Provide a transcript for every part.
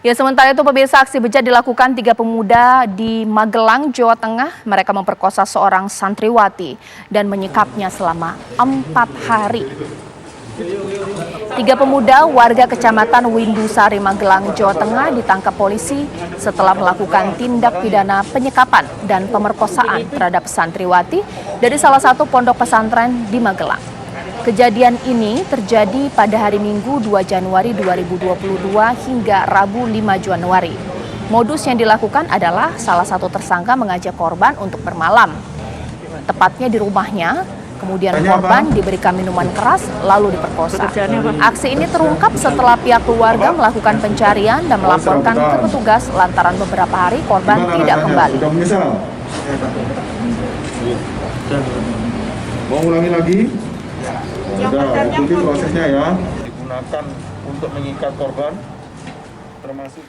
Ya, sementara itu pemirsa, aksi bejat dilakukan 3 pemuda di Magelang, Jawa Tengah. Mereka memperkosa seorang santriwati dan menyekapnya selama 4 hari. 3 pemuda warga Kecamatan Windusari, Magelang, Jawa Tengah ditangkap polisi setelah melakukan tindak pidana penyekapan dan pemerkosaan terhadap santriwati dari salah satu pondok pesantren di Magelang. Kejadian ini terjadi pada hari Minggu 2 Januari 2022 hingga Rabu 5 Januari. Modus yang dilakukan adalah salah satu tersangka mengajak korban untuk bermalam, tepatnya di rumahnya. Kemudian korban diberikan minuman keras lalu diperkosa. Aksi ini terungkap setelah pihak keluarga melakukan pencarian dan melaporkan ke petugas lantaran beberapa hari korban tidak kembali. Mau ulangi lagi? Sudah, ikuti prosesnya ya. Digunakan untuk mengikat korban, termasuk.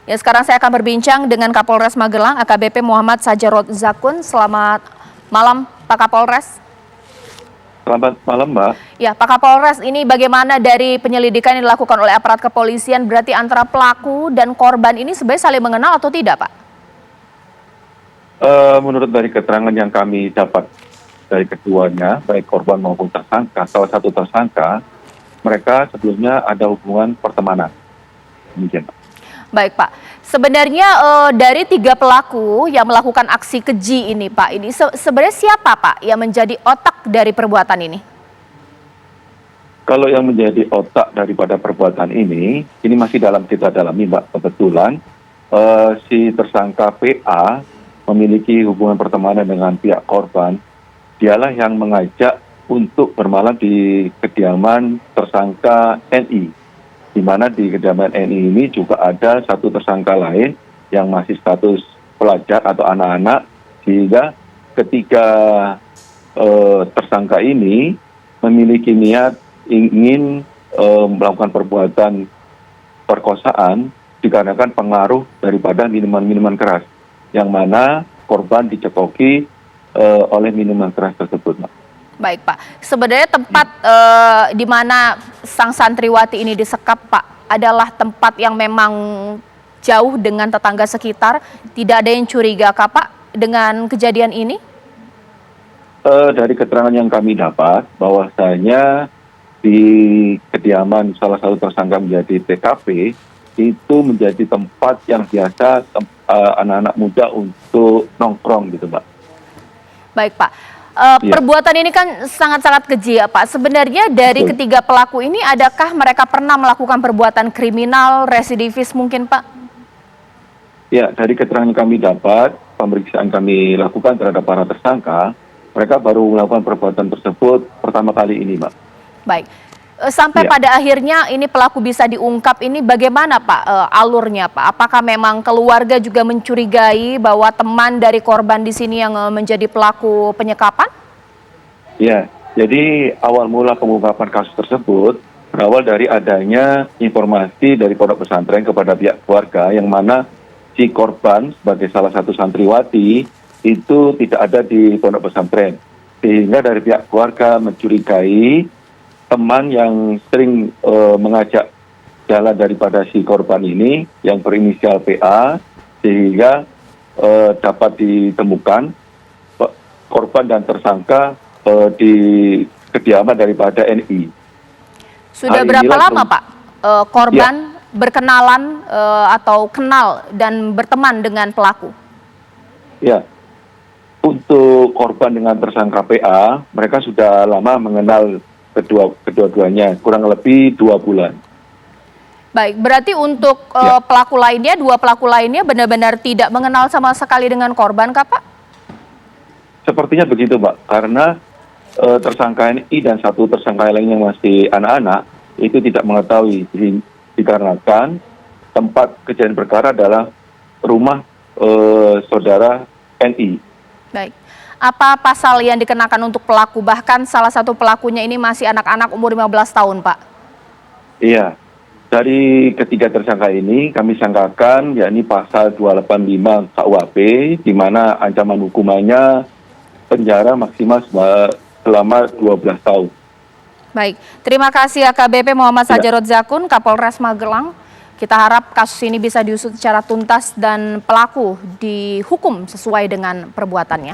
Ya, sekarang saya akan berbincang dengan Kapolres Magelang, AKBP Muhammad Sajarot Zakun. Selamat malam, Pak Kapolres. Selamat malam, Mbak. Ya, Pak Kapolres, ini bagaimana dari penyelidikan yang dilakukan oleh aparat kepolisian? Berarti antara pelaku dan korban ini sebenarnya saling mengenal atau tidak, Pak? Menurut dari keterangan yang kami dapat dari keduanya, baik korban maupun tersangka, salah satu tersangka, mereka sebelumnya ada hubungan pertemanan. Demikian, Pak. Baik, Pak. Sebenarnya dari 3 pelaku yang melakukan aksi keji ini, Pak, ini sebenarnya siapa, Pak, yang menjadi otak dari perbuatan ini? Kalau yang menjadi otak daripada perbuatan ini masih dalam kita dalami, Mbak. Kebetulan si tersangka PA memiliki hubungan pertemanan dengan pihak korban. Dialah yang mengajak untuk bermalam di kediaman tersangka NI, di mana di kediaman NI ini juga ada satu tersangka lain yang masih status pelajar atau anak-anak, sehingga ketiga tersangka ini memiliki niat ingin melakukan perbuatan perkosaan dikarenakan pengaruh daripada minuman-minuman keras, yang mana korban dicekoki oleh minuman keras tersebut, Mbak. Baik, Pak. Sebenarnya tempat di mana sang santriwati ini disekap, Pak, adalah tempat yang memang jauh dengan tetangga sekitar. Tidak ada yang curiga, Pak, dengan kejadian ini? Dari keterangan yang kami dapat, bahwasanya di kediaman salah satu tersangka menjadi TKP, itu menjadi tempat yang biasa anak-anak muda untuk nongkrong gitu, Mbak. Baik, Pak. Perbuatan ini kan sangat-sangat keji ya, Pak. Sebenarnya dari ketiga pelaku ini, adakah mereka pernah melakukan perbuatan kriminal, residivis mungkin, Pak? Ya, dari keterangan yang kami dapat, pemeriksaan kami lakukan terhadap para tersangka, mereka baru melakukan perbuatan tersebut pertama kali ini, Mbak. Baik. Sampai pada akhirnya ini pelaku bisa diungkap, ini bagaimana, Pak, alurnya, Pak? Apakah memang keluarga juga mencurigai bahwa teman dari korban di sini yang menjadi pelaku penyekapan? Ya, jadi awal mula pengungkapan kasus tersebut berawal dari adanya informasi dari pondok pesantren kepada pihak keluarga, yang mana si korban sebagai salah satu santriwati itu tidak ada di pondok pesantren, sehingga dari pihak keluarga mencurigai teman yang sering mengajak jalan daripada si korban ini yang berinisial PA, sehingga dapat ditemukan korban dan tersangka di kediaman daripada NI. Sudah berapa lama, Pak, korban berkenalan atau kenal dan berteman dengan pelaku? Ya, untuk korban dengan tersangka PA, mereka sudah lama mengenal kedua-duanya, kurang lebih 2 bulan. Baik, berarti untuk pelaku lainnya, 2 pelaku lainnya benar-benar tidak mengenal sama sekali dengan korban, kah, Pak? Sepertinya begitu, Mbak, karena tersangka NI dan satu tersangka lain yang masih anak-anak itu tidak mengetahui, dikarenakan tempat kejadian perkara adalah rumah saudara NI. Baik. Apa pasal yang dikenakan untuk pelaku? Bahkan salah satu pelakunya ini masih anak-anak umur 15 tahun, Pak. Iya, dari ketiga tersangka ini kami sangkakan yakni pasal 285 KUHP, di mana ancaman hukumannya penjara maksimal selama 12 tahun. Baik, terima kasih AKBP Muhammad Sajarot Zakun, Kapolres Magelang. Kita harap kasus ini bisa diusut secara tuntas dan pelaku dihukum sesuai dengan perbuatannya.